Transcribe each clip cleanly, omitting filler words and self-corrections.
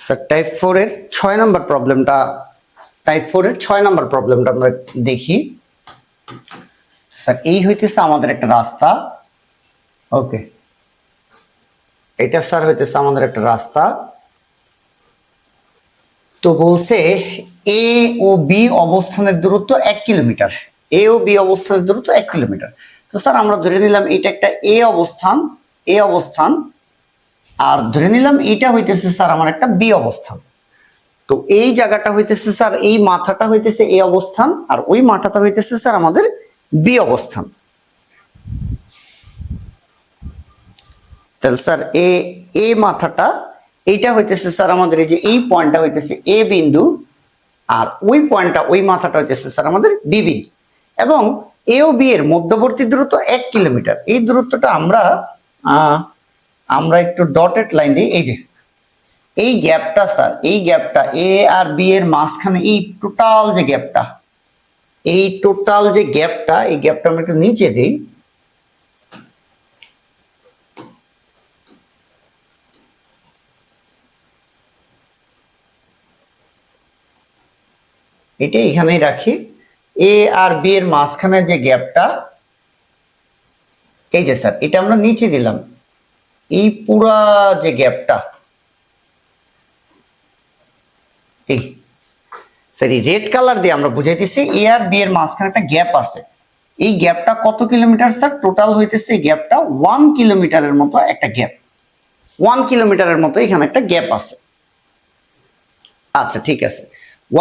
Sir type 4 এর 6 নম্বর প্রবলেমটা আমরা দেখি। স্যার এই হইতেছে আমাদের একটা রাস্তা। ওকে, এটা স্যার হইতেছে আমাদের একটা রাস্তা। তো বলছে এ ও বি অবস্থানের দূরত্ব 1 কিলোমিটার। এ ও বি অবস্থানের দূরত্ব 1 কিলোমিটার। তো স্যার আমরা ধরে নিলাম এটা একটা এ অবস্থান, আর ধরে নিলাম এটা হইতেছে স্যার আমার একটা বি অবস্থান। তো এই জায়গাটা হইতেছে স্যার, এই মাথাটা হইতেছে এ অবস্থান, আর ওই মাথাটা হইতেছে স্যার আমাদের বি অবস্থান। তাহলে স্যার এ মাথাটা এইটা হইতেছে স্যার আমাদের এই যে এই পয়েন্টটা হইতেছে এ বিন্দু, আর ওই পয়েন্টটা ওই মাথাটা হইতেছে স্যার আমাদের বি বিন্দু, এবং এ ও বি এর মধ্যবর্তী দূরত্ব 1 কিলোমিটার। এই দূরত্বটা আমরা একটু ডটেড লাইন দিই। এই যে এই গ্যাপটা স্যার, এই গ্যাপটা এ আর বি এর মাঝখানে এই টোটাল যে গ্যাপটা, এই গ্যাপটা আমরা একটু নিচে দিই। এটা এখানেই রাখি। এ আর বি এর মাঝখানে যে গ্যাপটা, এই যে স্যার এটা আমরা নিচে দিলাম। এই পুরা যে গ্যাপটা, এই স্যার এই রেড কালার দিয়ে আমরা বুঝাইতেছি এ আর বি এর মাঝখানে একটা গ্যাপ আছে। এই গ্যাপটা কত কিলোমিটার স্যার? টোটাল হইতেছে এই গ্যাপটা 1 কিলোমিটারের মতো একটা গ্যাপ। 1 কিলোমিটারের মতো এখানে একটা গ্যাপ আছে। আচ্ছা ঠিক আছে,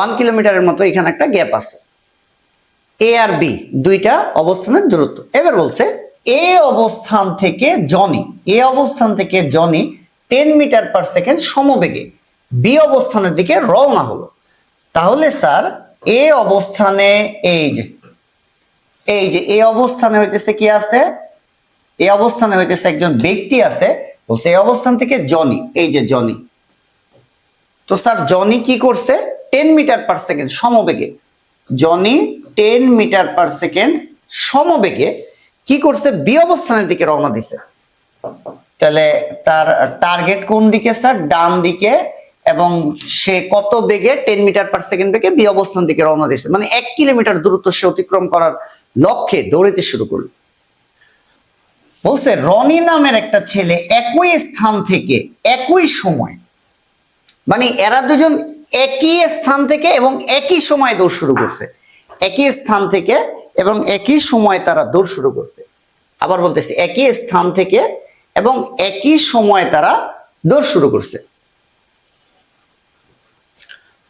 1 কিলোমিটারের মতো এখানে একটা গ্যাপ আছে। এ আর বি দুইটা অবস্থানের দূরত্ব। এবার বলছে এ অবস্থান থেকে জনি 10 মিটার পার সেকেন্ড সমবেগে বি অবস্থানের দিকে রওনা হলো। তাহলে স্যার এ অবস্থানে এই যে এ অবস্থানে হইতেছে কি আছে? এ অবস্থানে হইতেছে একজন ব্যক্তি আছে। বলছে এই অবস্থান থেকে জনি, এই যে জনি। তো স্যার জনি কি করছে? 10 মিটার পার সেকেন্ড সমবেগে, জনি 10 মিটার পার সেকেন্ড সমবেগে কি করছে? বি অবস্থানের দিকে রওনা দিছে। তাহলে তার টার্গেট কোন দিকে স্যার? ডান দিকে। এবং সে কত বেগে? 10 মিটার পার সেকেন্ড বেগে বি অবস্থান দিকে রওনা দিছে। মানে 1 কিলোমিটার দূরত্ব সে অতিক্রম করার লক্ষ্যে দৌড়াতে শুরু করলো। বলছে রনি নামের একটা ছেলে একই স্থান থেকে একই সময়, মানে এরা দুজন একই স্থান থেকে এবং একই সময় দৌড় শুরু করছে। একই স্থান থেকে এবং একই সময় তারা দৌড় শুরু করছে। আবার বলতেছে একই স্থান থেকে এবং একই সময় তারা দৌড় শুরু করছে।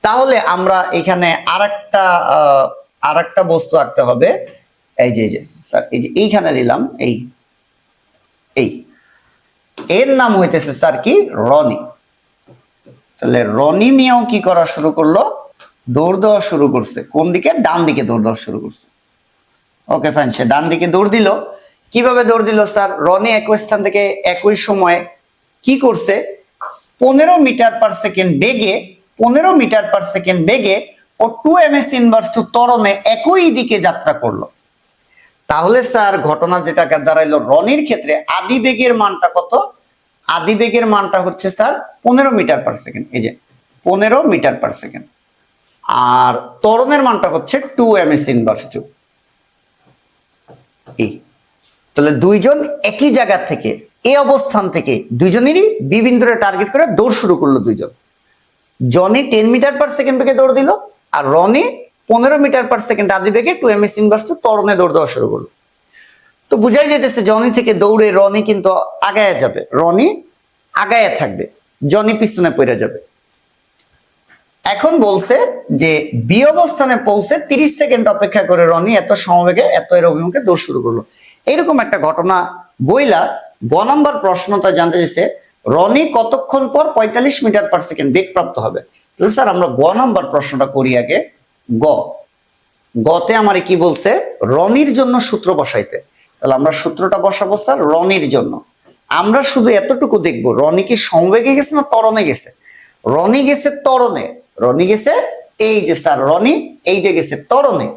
তাহলে আমরা এখানে আরেকটা বস্তু আঁকতে হবে। এই যে স্যার এই যে এইখানে দিলাম, এই এর নাম হইতেছে স্যার কি? রনি। তাহলে রনি মিয়াও কি করা শুরু করলো? দৌড় দেওয়া শুরু করছে। কোন দিকে? ডান দিকে দৌড় দেওয়া শুরু করছে। ওকে ফাইন, সে ডান দিকে দৌড় দিল। কিভাবে দৌড় দিল স্যার? রনি একই স্থান থেকে একই সময় কি করছে? 15 মিটার পার সেকেন্ড বেগে ও 2 ms ইনভার্স টু ত্বরণে একই দিকে যাত্রা করলো। তাহলে স্যার ঘটনা যেটা দাঁড়াইলো, রনির ক্ষেত্রে আদি বেগের মানটা কত? আদি বেগের মানটা হচ্ছে স্যার 15 মিটার পার সেকেন্ড। এই যে 15 মিটার পার সেকেন্ড। আর ত্বরণের মানটা হচ্ছে 2 ms ইনভার্স টু। তাহলে দুইজন একই জায়গা থেকে, এই অবস্থান থেকে দুইজনেরই বি বিন্দুরে টার্গেট করে দৌড় শুরু করলো। দুইজন, জনি 10 মিটার পার সেকেন্ড বেগে দৌড় দিল, আর রনি 15 মিটার পার সেকেন্ড আদি বেগে 2 ms ইনভার্স টু ত্বরণে দৌড় দেওয়া শুরু করলো। তো বুঝাই যেতেছে জনি থেকে দৌড়ে রনি কিন্তু আগায়া যাবে, রনি আগায়া থাকবে, জনি পিছনে পড়ে যাবে। এখন বলছে যে বি অবস্থানে পৌঁছে 30 সেকেন্ড অপেক্ষা করে রনি এত সমবেগে এত এর অভিমুখে দৌড় শুরু করলো। এইরকম একটা ঘটনা বইলা গ নাম্বার প্রশ্নটা জানতে চাইছে রনি কতক্ষণ পর 45 মিটার পার সেকেন্ড বেগ প্রাপ্ত হবে। তাহলে স্যার আমরা গ নাম্বার প্রশ্নটা করি আগে। গতে আমার কি বলছে? রনির জন্য সূত্র বসাইতে। তাহলে আমরা সূত্রটা বসাবো স্যার রনির জন্য। আমরা শুধু এতটুকু দেখবো রনি কি সমবেগে গেছে না ত্বরণে গেছে। রনি গেছে ত্বরণে, রনি গেছে এই যে স্যার রনি এই যে গেছে ত্বরণে।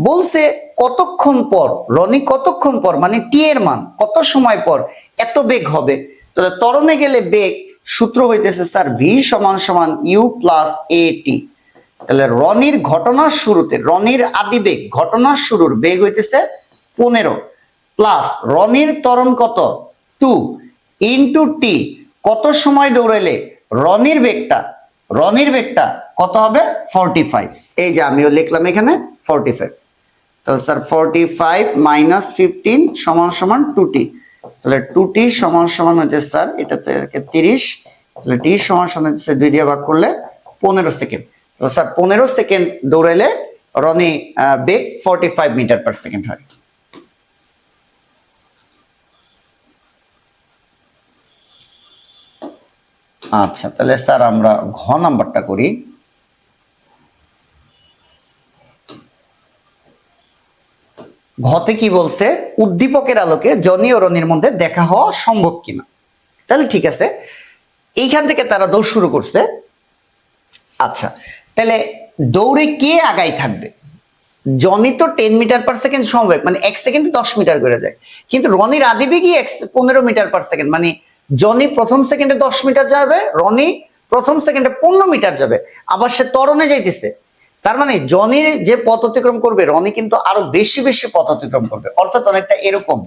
বলছে কতক্ষণ পর, রনি কতক্ষণ পর মানে টি এর মান কত সময় পর এত বেগ হবে। তাহলে ত্বরণে গেলে বেগ সূত্র হইতেছে স্যার ভি সমান সমান ইউ প্লাস এ টি। তাহলে রনির ঘটনার শুরুতে, রনির আদিবেগ ঘটনার শুরুর বেগ হইতেছে 15 প্লাস রনির ত্বরণ কত 2 ইনটু টি, কত সময় দৌড়াইলে রনির বেগটা কত হবে 45। এই যে আমিও লিখলাম এখানে 45। তাহলে স্যার 45 মাইনাস 15 সমান সমান 2t। তাহলে 2t সমান সমান হচ্ছে স্যার এটা তো 30, তাহলে t সমান সমান হচ্ছে 2 দিয়ে ভাগ করলে 15 সেকেন্ড। তো স্যার 15 সেকেন্ড দৌড়াইলে রনি বেগ 45 মিটার পার সেকেন্ড হয়। আচ্ছা তাহলে স্যার আমরা ঘ নাম্বারটা করি। ঘতে কি বলছে, উদ্দীপকের আলোকে জনি ও রনির মধ্যে দেখা হওয়া সম্ভব কিনা। তাহলে ঠিক আছে, এইখান থেকে তারা দৌড় শুরু করছে। আচ্ছা তাহলে দৌড়ে কে আগাই থাকবে, জনি তো 10 মিটার পার সেকেন্ড সমবেগ, মানে 1 সেকেন্ডে 10 মিটার করে যায়, কিন্তু রনির আদিবেগই 15 মিটার পার সেকেন্ড, মানে জনি প্রথম সেকেন্ডে 10 মিটার যাবে, রনি প্রথম সেকেন্ডে 15 মিটার যাবে, আবার সে ত্বরণে যাইতেছে। তার মানে জনির যে পথ অতিক্রম করবে রনি কিন্তু আরো বেশি বেশি পথ অতিক্রম করবে। অর্থাৎ অনেকটা এরকম,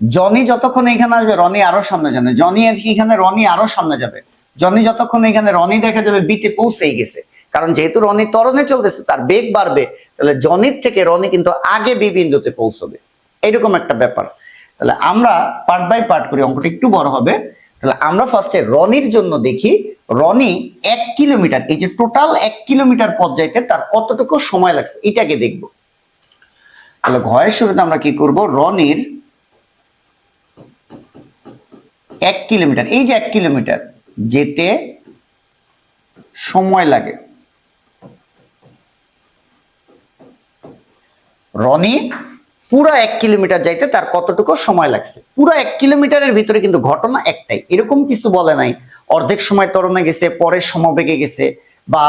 জনি যতক্ষণ এখানে আসবে রনি আরো সামনে যাবে, জনি এখানে রনি আরো সামনে যাবে, জনি যতক্ষণ এখানে রনি দেখা যাবে বিতে পৌঁছেই গেছে। কারণ যেহেতু রনি ত্বরণে চলতেছে তার বেগ বাড়বে, তাহলে জনির থেকে রনি কিন্তু আগে বি বিন্দুতে পৌঁছবে, এরকম একটা ব্যাপার। তাহলে আমরা পার্ট বাই পার্ট করি, অঙ্কটা একটু বড় হবে। তাহলে আমরা ফার্স্টে রনির জন্য দেখি, রনি 1 কিলোমিটার, এই যে টোটাল 1 কিলোমিটার পথ যাইতে তার কতটুকু সময় লাগছে এটাকে দেখব। তাহলে ঘয়ের শুরুতে আমরা কি করব, রনির 1 কিলোমিটার, এই যে 1 কিলোমিটার যেতে সময় লাগে, রনি পুরো 1 কিলোমিটার যাইতে তার কতটুকু সময় লাগছে। পুরো 1 কিলোমিটারের ভিতরে কিন্তু ঘটনা একটাই, এরকম কিছু বলে নাই অর্ধেক সময় ত্বরণে গেছে পরে সমবেগে গেছে বা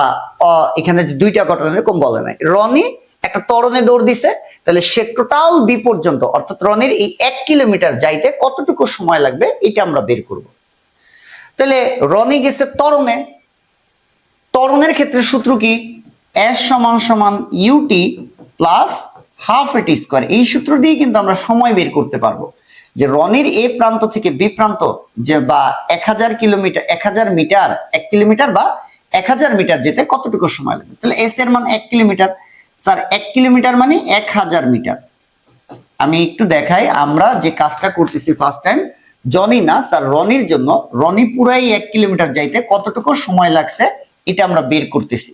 এখানে দুইটা ঘটনা এরকম বলে নাই। রনি একটা ত্বরণে দৌড় দিছে, তাহলে সে টোটাল বি পর্যন্ত অর্থাৎ রনির এই 1 কিলোমিটার যাইতে কতটুকু সময় লাগবে এটা আমরা বের করব। তাহলে রনি গেছে ত্বরণে, ত্বরণের ক্ষেত্রে সূত্র কি, এস সমান সমান ইউটি প্লাস হাফ এটি স্কোয়ার। এই সূত্র দিয়ে কিন্তু আমরা সময় বের করতে পারবো যে রনির এ প্রান্ত থেকে বি প্রান্ত যে বা 1000 কিলোমিটার 1000 মিটার 1 কিলোমিটার বা 1000 মিটার যেতে কতটুকু সময় লাগবে। তাহলে এস এর মান 1 কিলোমিটার, স্যার 1 কিলোমিটার মানে 1000 মিটার। আমি একটু দেখাই, আমরা যে কাজটা করতেছি ফার্স্ট টাইম জনি না স্যার রনির জন্য, রনি পুরাই 1 কিলোমিটার যাইতে কতটুকু সময় লাগছে এটা আমরা বের করতেছি।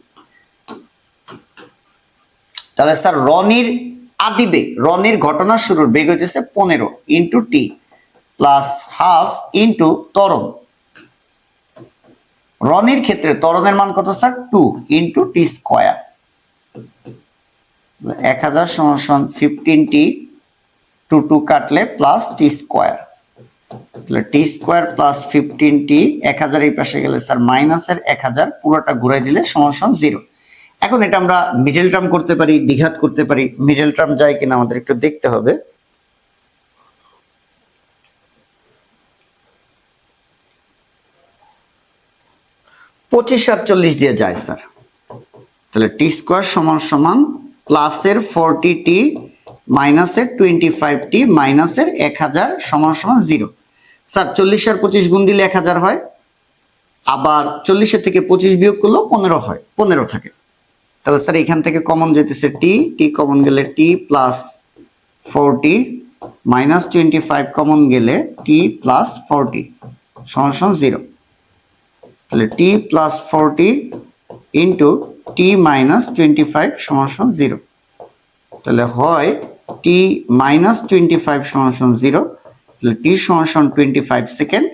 তাহলে স্যার রনির আদিবেগ, রনির ঘটনা শুরুর বেগ হইতেছে 15 into T plus half into ত্বরণ। রনির ক্ষেত্রে ত্বরণের মান কত স্যার 2 ইন্টু টি স্কোয়ার। 1000 সমান 15t, 2 কাটলে প্লাস টি স্কোয়ার, তাহলে টি স্কোয়ার প্লাস 15t, 1000 এই পাশে গেলে স্যার মাইনাসের 1000 পুরোটা ঘুরাই দিলে সমান 0। এখন এটা আমরা মিডল টার্ম করতে পারি, দ্বিঘাত করতে পারি, মিডল টার্ম যায় কিনা আমাদের একটু দেখতে হবে। পঁচিশ 48 দিয়ে যায় স্যার, তাহলে টি স্কোয়ার সমান প্লাসের 40t মাইনাসের 25t মাইনাসের 1000 সমান 0। স্যার 40 আর 25 গুণ দিলে 1000 হয়, আবার 40 থেকে 25 বিয়োগ করলেও 15 হয়, 15 থাকে। তাহলে স্যার এখান থেকে কমন যেতেছে টি, টি কমন গেলে টি প্লাস 40 মাইনাস 25 কমন গেলে টি প্লাস 40 সমান 0। তাহলে টি প্লাস 40 ইন্টু টি মাইনাস 25 সমান 0। তাহলে হয় টি মাইনাস 25 সমান 0, তাহলে টি সমান 25 সেকেন্ড,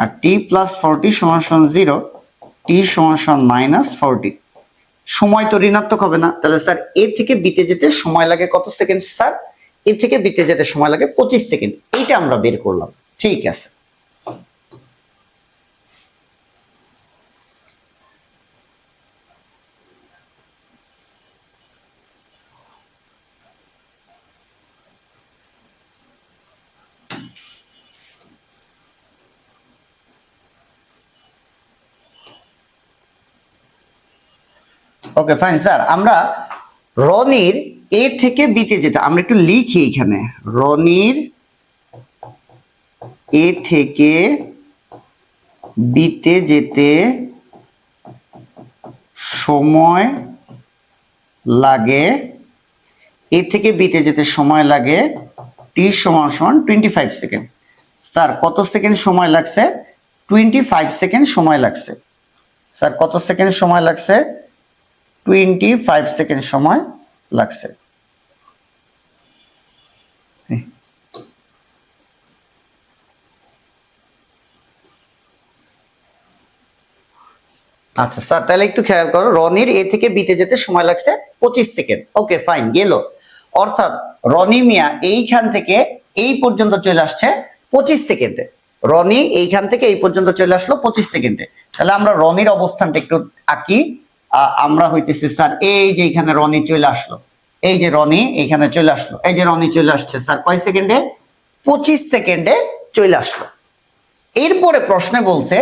আর টি প্লাস 40 সমান 0, টি সমান মাইনাস 40। সময় তো ঋণাত্মক হবে না, তাহলে স্যার এ থেকে বিতে যেতে সময় লাগে কত সেকেন্ড স্যার, এ থেকে বিতে যেতে সময় লাগে 25 সেকেন্ড। এইটা আমরা বের করলাম, ঠিক আছে। ওকে ফাইন স্যার, আমরা রনির এ থেকে বিতে যেতে, আমরা একটু লিখি এখানে, রনির এ থেকে বিতে যেতে সময় লাগে, এ থেকে বিতে যেতে সময় লাগে টি সমান সমান 25 সেকেন্ড। স্যার কত সেকেন্ড সময় লাগছে? 25 সেকেন্ড সময় লাগছে। স্যার কত সেকেন্ড সময় লাগছে? 25 সেকেন্ড সময় লাগছে। আচ্ছা স্যার, তাহলে একটু খেয়াল করো, রনির এ থেকে বিতে যেতে সময় লাগছে 25 সেকেন্ড। ওকে ফাইন, গেল। অর্থাৎ রনি মিয়া এইখান থেকে এই পর্যন্ত চলে আসছে 25 সেকেন্ডে। রনি এইখান থেকে এই পর্যন্ত চলে আসলো 25 সেকেন্ডে। তাহলে আমরা রনির অবস্থানটা একটু আঁকি। আমরা হইতেছে স্যার এই যে এখানে রনি চলে আসলো, এই যে রনি এখানে চলে আসলো, এই যে রনি চলে আসছে স্যার কয় সেকেন্ডে? 25 সেকেন্ডে চলে আসলো। এরপরে প্রশ্নে বলছে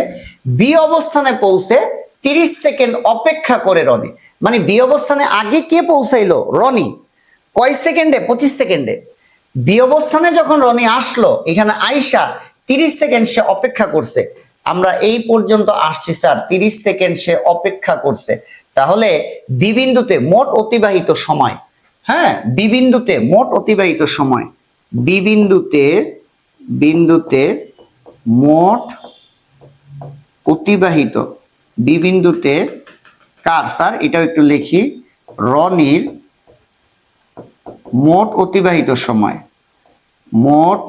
বি অবস্থানে পৌঁছে 30 সেকেন্ড অপেক্ষা করে রনি, মানে বি অবস্থানে আগে কে পৌঁছাইলো? রনি। কয় সেকেন্ডে? 25 সেকেন্ডে। বি অবস্থানে যখন রনি আসলো, এখানে আয়শা 30 সেকেন্ড সে অপেক্ষা করছে। আমরা এই পর্যন্ত আসছি স্যার, 30 সেকেন্ড সে অপেক্ষা করছে। তাহলে বি বিন্দুতে মোট অতিবাহিত সময়, হ্যাঁ বি বিন্দুতে মোট অতিবাহিত সময়, বি বিন্দুতে মোট অতিবাহিত, বি বিন্দুতে কার স্যার, এটাও একটু লিখি, রনির মোট অতিবাহিত সময়, মোট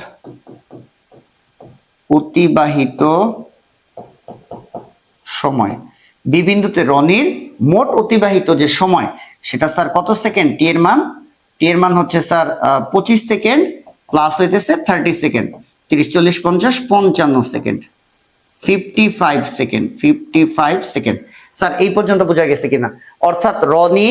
অতিবাহিত সময়, বি বিন্দুতে রনির মোট অতিবাহিত যে সময় সেটা স্যার কত সেকেন্ড? টি এর মান হচ্ছে স্যার 25 সেকেন্ড প্লাস হইতেছে 30 second, 30 40 50 55 second, 55 second, 55 second. Sir এই পর্যন্ত বোঝা গেছে কিনা? অর্থাৎ রনি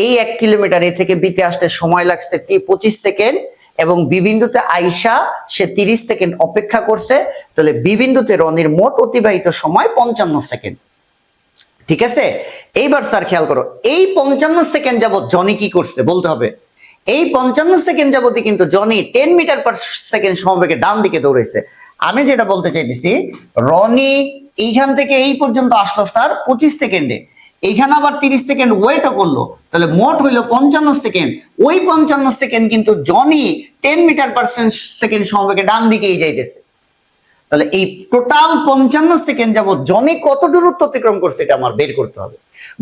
এই 1 কিলোমিটার এ থেকে বিতে আসতে সময় লাগছে 25 সেকেন্ড, এবং বি বিন্দুতে আয়শা সে 30 সেকেন্ড অপেক্ষা করছে। তাহলে বি বিন্দুতে রনির মোট অতিবাহিত সময় 55 সেকেন্ড। ঠিক আছে, এইবার স্যার খেয়াল করো, এই 55 সেকেন্ড যাবত জনি কি করছে বলতে হবে। এই 55 সেকেন্ড যাবতই কিন্তু জনি 10 মিটার পার সেকেন্ড সমবেগে ডান দিকে দৌড়েছে। আমি যেটা বলতে চাইতেছি, রনি এইখান থেকে এই পর্যন্ত আসলো স্যার 25 সেকেন্ডে, এইখানে আবার 30 সেকেন্ড ওয়েটও করলো, তাহলে মোট হইলো 55 সেকেন্ড। ওই 55 সেকেন্ড কিন্তু জনি 10 মিটার পার সেকেন্ড সমবেগে ডান দিকেই যাইতেছে। তাহলে এই টোটাল 55 সেকেন্ড যাবত জনি কত দূরত্ব অতিক্রম করছে এটা আমার বের করতে হবে।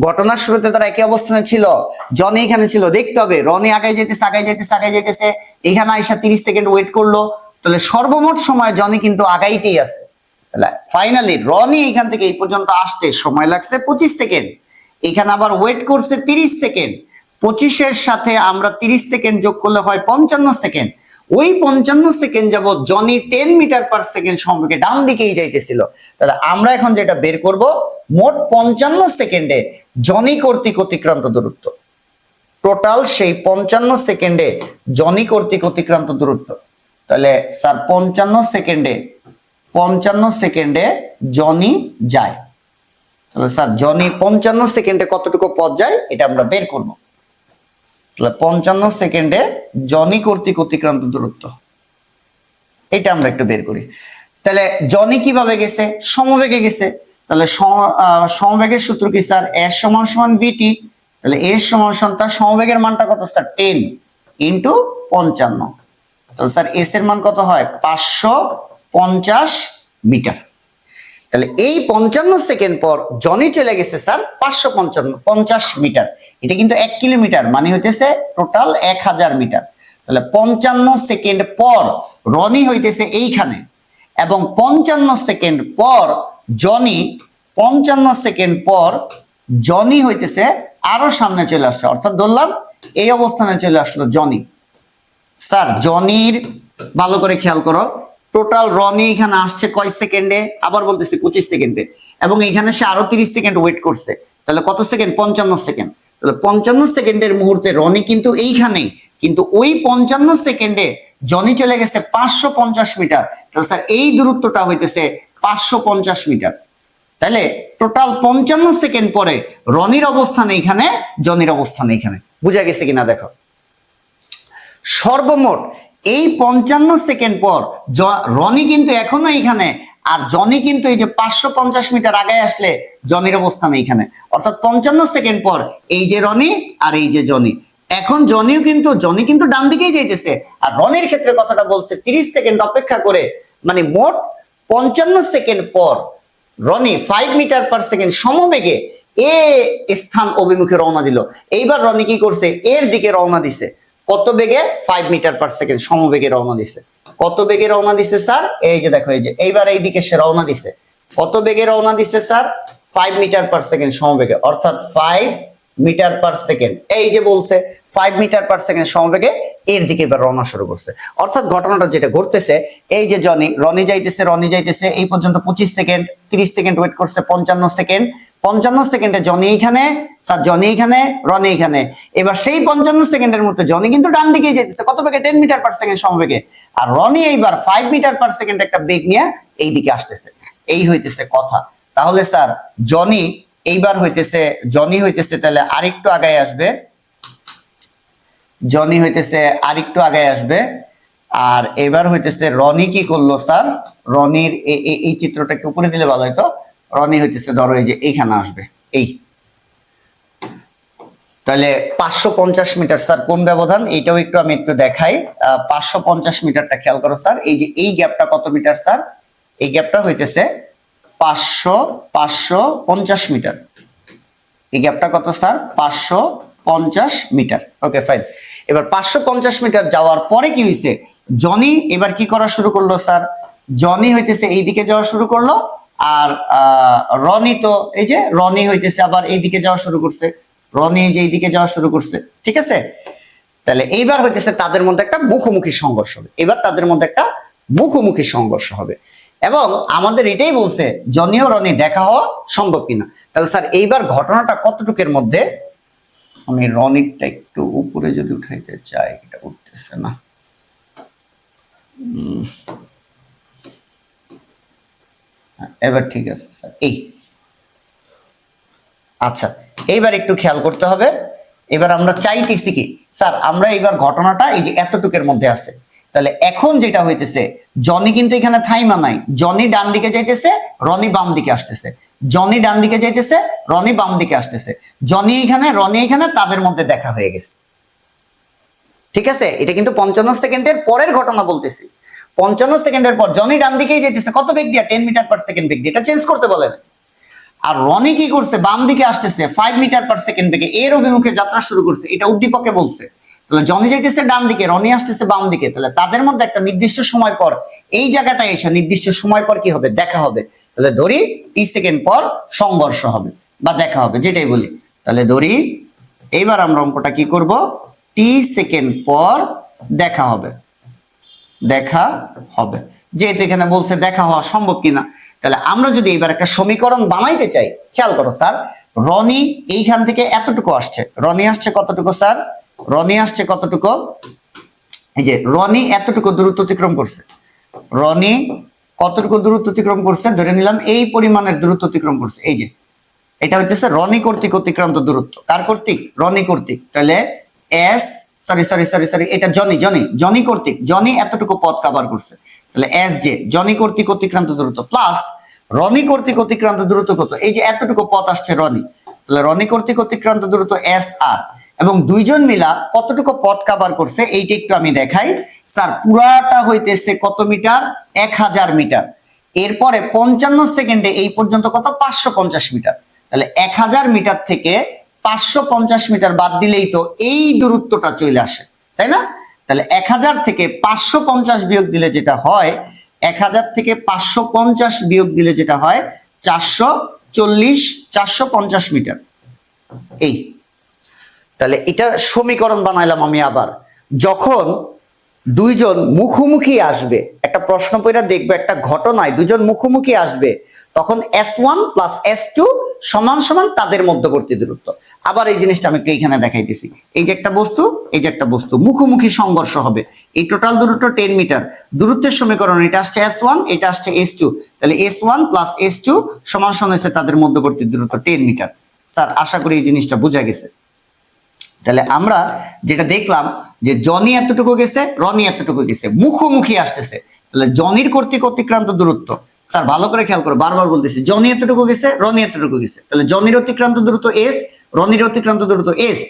ঘটনার শুরুতে তারা একই অবস্থানে ছিল, জনি এখানে ছিল, দেখতে হবে রনি আগাই যাইতেছে, এখানে আইসা 30 সেকেন্ড ওয়েট করলো, তাহলে সর্বমোট সময় জনি কিন্তু আগাইতেই আছে। তাহলে ফাইনালি রনি এখান থেকে এই পর্যন্ত আসতে সময় লাগছে 25 সেকেন্ড, এখানে আবার ওয়েট করছে 30 সেকেন্ড, 25 সাথে আমরা 30 সেকেন্ড যোগ করলে হয় 55 সেকেন্ড। ওই 55 সেকেন্ড যাবত জনি 10 মিটার পার সেকেন্ড সমবেগে ডান দিকেই যাইতেছিল। তাহলে আমরা এখন যেটা বের করব, মোট 55 সেকেন্ডে জনি কর্তৃক অতিক্রান্ত দূরত্ব, টোটাল সেই 55 সেকেন্ডে জনি কর্তৃক অতিক্রান্ত দূরত্ব। তাহলে স্যার 55 সেকেন্ডে জনি যায়। তাহলে স্যার জনি 55 সেকেন্ডে কতটুকু পথ যায় এটা আমরা বের করব। তাহলে 55 সেকেন্ডে জনি কর্তৃক অতিক্রান্ত দূরত্ব, এটা আমরা একটু বের করি। তাহলে জনি কিভাবে গেছে? সমবেগে গেছে। তাহলে সমবেগের সূত্র কি স্যার? এস সমান সমান ভিটি। তাহলে এস সমান সমান তার সমবেগের মানটা কত স্যার? 10 ইন্টু 55। তাহলে স্যার এস এর মান কত হয়? 550 মিটার। তাহলে এই 55 সেকেন্ড পর জনি চলে গেছে স্যার 550 মিটার। এটা কিন্তু 1 কিলোমিটার, মানে হইতেছে টোটাল 1000 মিটার। তাহলে 55 সেকেন্ড পর রনি হইতেছে এইখানে, এবং 55 সেকেন্ড পর জনি, 55 সেকেন্ড পর জনি হইতেছে আরো সামনে চলে আসছে, অর্থাৎ ধরলাম এই অবস্থানে চলে আসলো জনি। স্যার জনির ভালো করে খেয়াল করো, টোটাল রনি এখানে আসছে কয় সেকেন্ডে? আবার বলতেছি 25 সেকেন্ডে, এবং এখানে সে আরো 30 সেকেন্ড ওয়েট করছে। তাহলে কত সেকেন্ড? 55 সেকেন্ড। তাহলে 55 সেকেন্ডের মুহূর্তে রনি কিন্তু এইখানেই, কিন্তু ওই 55 সেকেন্ডে জনি চলে গেছে 550 মিটার। তাহলে স্যার এই দূরত্বটা হইতেছে 550 মিটার। তাহলে টোটাল 55 সেকেন্ড পরে রনির অবস্থান এইখানে, জনির অবস্থান এইখানে। বুঝা গেছে কিনা দেখো। সর্বমোট এই 55 সেকেন্ড পর রনি কিন্তু এখনো এইখানে, আর জনি কিন্তু এই যে 550 মিটার আগে আসলে জনির অবস্থান এইখানে। অর্থাৎ 55 সেকেন্ড পর এই যে রনি আর এই যে জনি, এখন জনি কিন্তু ডান দিকেই যাইতেছে। আর রনির ক্ষেত্রে কথাটা বলছে 30 সেকেন্ড অপেক্ষা করে, মানে মোট 55 সেকেন্ড পর রনি 5 মিটার পার সেকেন্ড সমবেগে এ স্থান অভিমুখে রওনা দিল। এইবার রনি কি করছে, এর দিকে রওনা দিছে। কত বেগে? 5 মিটার পার সেকেন্ড সমবেগে রওনা দিছে। কত বেগে রওনা দিছে স্যার? এই যে দেখো, এই যে এইবার এই দিকে সে রওনা দিছে। কত বেগে রওনা দিছে স্যার? 5 মিটার পার সেকেন্ড সমবেগে, অর্থাৎ 5 মিটার পার সেকেন্ড। এই যে বলছে 5 মিটার পার সেকেন্ড সমবেগে এর দিকে এবার রওনা শুরু করছে। অর্থাৎ ঘটনাটা যেটা ঘটতেছে, এই যে রনি যাইতেছে এই পর্যন্ত 25 সেকেন্ড, 30 সেকেন্ড ওয়েট করছে, 55 সেকেন্ড। 55 সেকেন্ডে জনি এইখানে, স্যার জনি এইখানে, রনি এইখানে। এবার সেই 55 সেকেন্ডের মধ্যে জনি কিন্তু ডান দিকে যাইতেছে, কত বেগে? 10 মিটার পার সেকেন্ড সমবেগে। আর রনি এইবার 5 মিটার পার সেকেন্ড একটা বেগ নিয়ে এই দিকে আসতেছে। এই হইতেছে কথা। তাহলে স্যার জনি এইবার হইতেছে তাহলে আরেকটু আগায় আসবে, জনি হইতেছে আরেকটু আগায় আসবে। আর এবার হইতেছে রনি কি করলো স্যার? রনির এই চিত্রটা একটু উপরে দিলে ভালো হইতো। রনি হইতেছে ধরো এই যে এইখানে আসবে, এই। তাহলে 550 মিটার স্যার কোন ব্যবধান, এইটাও আমি একটু দেখাই। 550 মিটারটা খেয়াল করো স্যার। এই যে এই গ্যাপটা কত মিটার স্যার? এই গ্যাপটা হইতেছে 550 মিটার। এই গ্যাপটা কত স্যার? 550 মিটার। Okay fine. এবার 550 মিটার যাওয়ার পরে কি হয়েছে, জনি এবার কি করা শুরু করলো স্যার? জনি হইতেছে এইদিকে যাওয়া শুরু করলো, আর রনি তো এই যে রনি হইতেছে আবার এইদিকে যাওয়া শুরু করছে। রনি যে এইদিকে যাওয়া শুরু করছে, ঠিক আছে? তাহলে এইবার হইতেছে তাদের মধ্যে একটা মুখোমুখি সংঘর্ষ হবে। এবার তাদের মধ্যে একটা মুখোমুখি সংঘর্ষ হবে, এবং আমাদের এটাই বলছে জনি ও রনি দেখা হওয়া সম্ভব কিনা। তাহলে স্যার এইবার ঘটনাটা কতটুকের মধ্যে, আমি রনিটা একটু উপরে যদি উঠাইতে চাই, এটা উঠতেছে না। এবার ঠিক আছে স্যার। এই আচ্ছা, এইবার একটু খেয়াল করতে হবে। এবার আমরা চাইতেছি কি স্যার, আমরা এইবার ঘটনাটা এই যে এতটুকের মধ্যে আছে। তাহলে এখন যেটা হইতেছে, জনি কিন্তু এখানে থাইমা নাই। জনি ডান দিকে যাইতেছে, রনি বাম দিকে আসতেছে। জনি ডান দিকে যাইতেছে, রনি বাম দিকে আসতেছে। জনি এখানে, রনি এখানে, তাদের মধ্যে দেখা হয়ে গেছে। ঠিক আছে? এটা কিন্তু 55 সেকেন্ডের পরের ঘটনা বলতেছি। 55 সেকেন্ডের পর জনি ডান দিকেই যাইতেছে, কত বেগ দিয়া? 10 মিটার পার সেকেন্ড বেগ দিয়ে। এটা চেঞ্জ করতে বলেন। আর রনি কি করছে? বাম দিকে আসতেছে 5 মিটার পার সেকেন্ড বেগে এর অভিমুখে যাত্রা শুরু করছে। এটা উদ্দীপকে বলছে। তাহলে জনি যাইতেছে ডান দিকে, রনি আসতেছে বাম দিকে। তাহলে তাদের মধ্যে একটা নির্দিষ্ট সময় পর এই জায়গাটায় এসে নির্দিষ্ট সময় পর কি হবে? দেখা হবে। তাহলে ধরি 30 সেকেন্ড পর সংঘর্ষ হবে বা দেখা হবে, যেটাই বলি। তাহলে ধরি এইবার আমরা অঙ্কটা কি করব, 30 সেকেন্ড পর দেখা হবে। দেখা হবে, যেহেতু এখানে বলছে দেখা হওয়া সম্ভব কিনা। তাহলে আমরা যদি এবার একটা সমীকরণ বানাইতে চাই, খেয়াল করো স্যার, রনি এইখান থেকে এতটুকু আসছে। রনি আসছে কতটুকু স্যার? রনি আসছে কতটুকু? এই যে রনি এতটুকু দূরত্ব অতিক্রম করছে। রনি কতটুকু দূরত্ব অতিক্রম করছে? ধরে নিলাম এই পরিমাণের দূরত্ব অতিক্রম করছে। এই যে এটা হইতেছে রনি কর্তৃক অতিক্রান্ত দূরত্ব। কার কর্তৃক? রনি কর্তৃক। তাহলে এস সরি এটা জনি কর্তৃক, জনি এতটুকু পথ কভার করছে। তাহলে এস জে জনি কর্তৃক অতিক্রান্ত দূরত্ব প্লাস রনি কর্তৃক অতিক্রান্ত দূরত্ব কত? এই যে এতটুকু পথ আসছে রনি। তাহলে রনি কর্তৃক অতিক্রান্ত দূরত্ব এস আর, এবং দুইজন মিলা কতটুকু পথ কভার করছে এইটা একটু আমি দেখাই। স্যার পুরাটা হইতেছে কত মিটার? 1000 মিটার। এরপরে 55 সেকেন্ডে এই পর্যন্ত কত? 550 মিটার। তাহলে 1000 মিটার থেকে 550 মিটার বাদ দিলেই তো এই দূরত্বটা চলে আসে, তাই না? তাহলে 1000 থেকে 550 বিয়োগ দিলে যেটা হয়, 1000 থেকে 550 বিয়োগ দিলে যেটা হয় 450 মিটার। এই তাহলে এটা সমীকরণ বানাইলাম আমি। আবার যখন দুইজন মুখোমুখি আসবে, একটা প্রশ্ন পড়া দেখবে, একটা ঘটনায় দুজন মুখোমুখি আসবে, তখন S1 প্লাস S2 সমান সমান তাদের মধ্যবর্তী দূরত্ব। আবার এই জিনিসটা আমি একটু এখানে দেখাইতেছি। এই যে একটা বস্তু, এই যে একটা বস্তু, মুখোমুখি সংঘর্ষ হবে। এই টোটাল দূরত্ব 10 মিটার। দূরত্বের সমীকরণ এটা আসছে S1, এটা আসছে S2। তাহলে S1 প্লাস S2 সমান সমান হচ্ছে তাদের মধ্যবর্তী দূরত্ব 10 মিটার। স্যার আশা করি এই জিনিসটা বোঝা গেছে। তাহলে আমরা যেটা দেখলাম যে জনি এতটুকু গেছে, রনি এতটুকু গেছে, মুখোমুখি আসতেছে। তাহলে জনির কর্তৃক অতিক্রান্ত দূরত্ব, স্যার ভালো করে খেয়াল করো, বারবার বলতেছি, জনি এতটুকু গেছে, রনি এতটুকু গেছে। তাহলে জনির অতিক্রান্ত দূরত্ব S, রনির অতিক্রান্ত দূরত্ব S,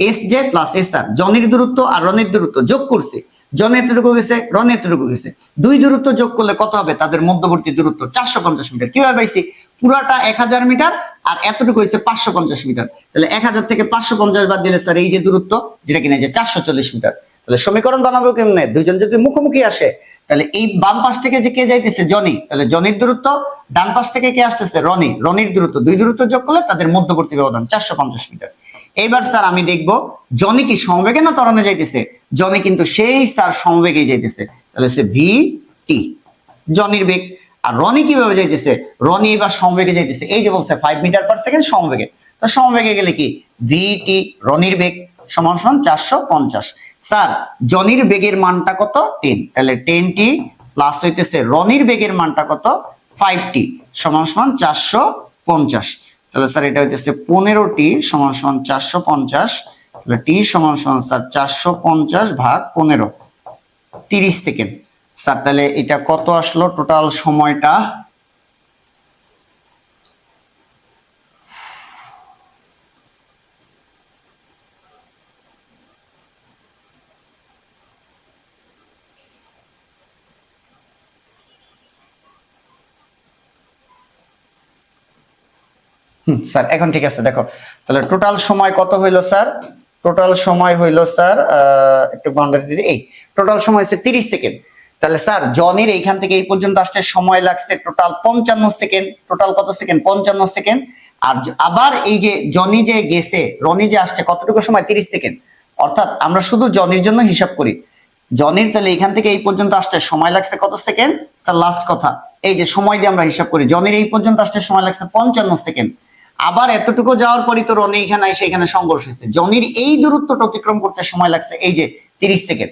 S J plus S R. জনির দূরত্ব আর রনির দূরত্ব যোগ করছে, জনি এতটুকু গেছে, রনি এতটুকু গেছে। দুই দূরত্ব যোগ করলে কত হবে? তাদের মধ্যবর্তী দূরত্ব 450 মিটার। কিভাবে পাইছি? পুরাটা 1000 মিটার আর এতটুকু হয়েছে 550 মিটার। তাহলে 1000 থেকে 550 বাদ দিলে স্যার এই যে দূরত্ব, যেটা কিনা যে 440 মিটার। তাহলে সমীকরণ বানাবো কেমনে? দুইজন যদি মুখোমুখি আসে, তাহলে এই বাম পাশ থেকে যে কে যাইতেছে? জনি। তাহলে জনির দূরত্ব, ডান পাশ থেকে কে আসতেছে? রনি। রনির দূরত্ব, দুই দূরত্ব যোগ করলে তাদের মধ্যবর্তী ব্যবধান 450 মিটার। এইবার স্যার আমি দেখবো জনি কি সমবেগে না ত্বরণে যাইতেছে? জনি কিন্তু সেই স্যার সমবেগে যাইতেছে। তাহলে সে ভি টি জনির বেগ। আর রনি কিভাবে যাইতেছে? রনি এবার সমবেগে যাইতেছে। এই যে বলছে 5 মিটার পার সেকেন্ড সমবেগে। তো সমবেগে গেলে কি? ভি টি রনির বেগ সমান সমান 450। স্যার জনির বেগের মানটা কত? 10। তাহলে 10t প্লাস হইতেছে রনির বেগের মানটা কত? 5t সমান সমান 450। তাহলে স্যার এটা হইতেছে 15t সমান সমান 450। তাহলে t সমান সমান স্যার 450 ভাগ 15, 30 সেকেন্ড। স্যার তাহলে এটা কত আসলো টোটাল সময়টা? স্যার এখন ঠিক আছে, দেখো তাহলে টোটাল সময় কত হইলো স্যার? টোটাল সময় হইলো স্যার একটু বাউন্ডারি দিই, এই টোটাল সময় হচ্ছে 30 সেকেন্ড। তাহলে স্যার জনির এইখান থেকে এই পর্যন্ত আসতে সময় লাগছে টোটাল 55 সেকেন্ড। টোটাল কত সেকেন্ড? 55 সেকেন্ড। আর আবার এই যে জনি যে গেছে, রনি যে আসছে, কতটুকু সময়? 30 সেকেন্ড। অর্থাৎ আমরা শুধু জনির জন্য হিসাব করি। জনির তাহলে এখান থেকে এই পর্যন্ত আসতে সময় লাগছে কত সেকেন্ড? স্যার লাস্ট কথা, এই যে সময় দিয়ে আমরা হিসাব করি, জনির এই পর্যন্ত আসতে সময় লাগছে 55 সেকেন্ড। আবার এতটুকু যাওয়ার পরই তো রনি এখানে এসে এখানে সংঘর্ষ হয়েছে। জনির এই দূরত্বটা অতিক্রম করতে সময় লাগছে এই যে 30 সেকেন্ড।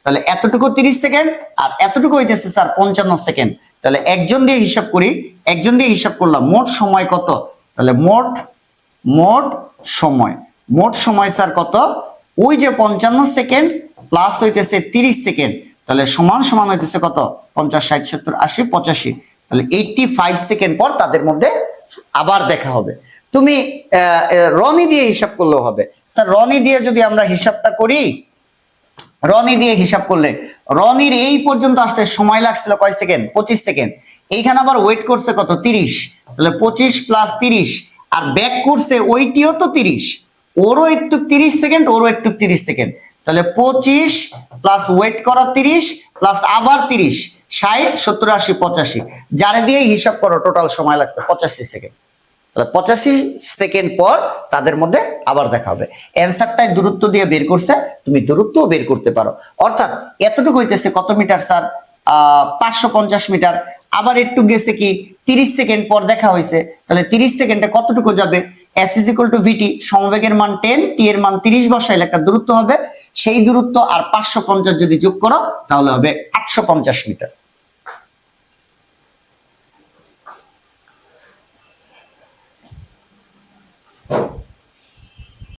তাহলে এতটুকু 30 সেকেন্ড আর এতটুকু হইতেছে স্যার 55 সেকেন্ড। তাহলে একজন দিয়ে হিসাব করি, একজন দিয়ে হিসাব করলাম, মোট সময় কত? তাহলে মোট সময় স্যার কত? ওই যে 55 সেকেন্ড প্লাস হইতেছে 30 সেকেন্ড। তাহলে সমান সমান হইতেছে কত? 50, 60, 70, 80, 85। তাহলে 85 সেকেন্ড পর তাদের মধ্যে আবার দেখা হবে। তুমি রনি দিয়ে হিসাব করলেও হবে। স্যার রনি দিয়ে যদি আমরা হিসাবটা করি, রনি দিয়ে হিসাব করলে রনির এই পর্যন্ত আসতে সময় লাগছিল কয় সেকেন্ড? 25 সেকেন্ড। এইখানে আবার ওয়েট করছে কত? 30। তাহলে 25 প্লাস 30 আর ব্যাক করছে ওইটিও তো 30, ওরও একটু 30 সেকেন্ড, ওরও একটু 30 সেকেন্ড। তাহলে 25 প্লাস ওয়েট করা 30 প্লাস আবার 30, 60, 70, 80, 85। যারে দিয়ে হিসাব করো টোটাল সময় লাগছে 85 সেকেন্ড। তাহলে 85 সেকেন্ড পর তাদের মধ্যে আবার দেখা হবে। অ্যান্সারটাই দূরত্ব দিয়ে বের করছে, তুমি দূরত্বও বের করতে পারো। অর্থাৎ এতটুকু হইতেছে কত মিটার স্যার? 550 মিটার। আবার একটু গেছে কি 30 সেকেন্ড পর দেখা হয়েছে। তাহলে 30 সেকেন্ডে কতটুকু যাবে? S is equal to VT, সমবেগের মান 10, t এর মান 30 বসাইলে একটা দূরত্ব হবে। সেই দূরত্ব আর 550 যদি যোগ করো তাহলে হবে 850 মিটার।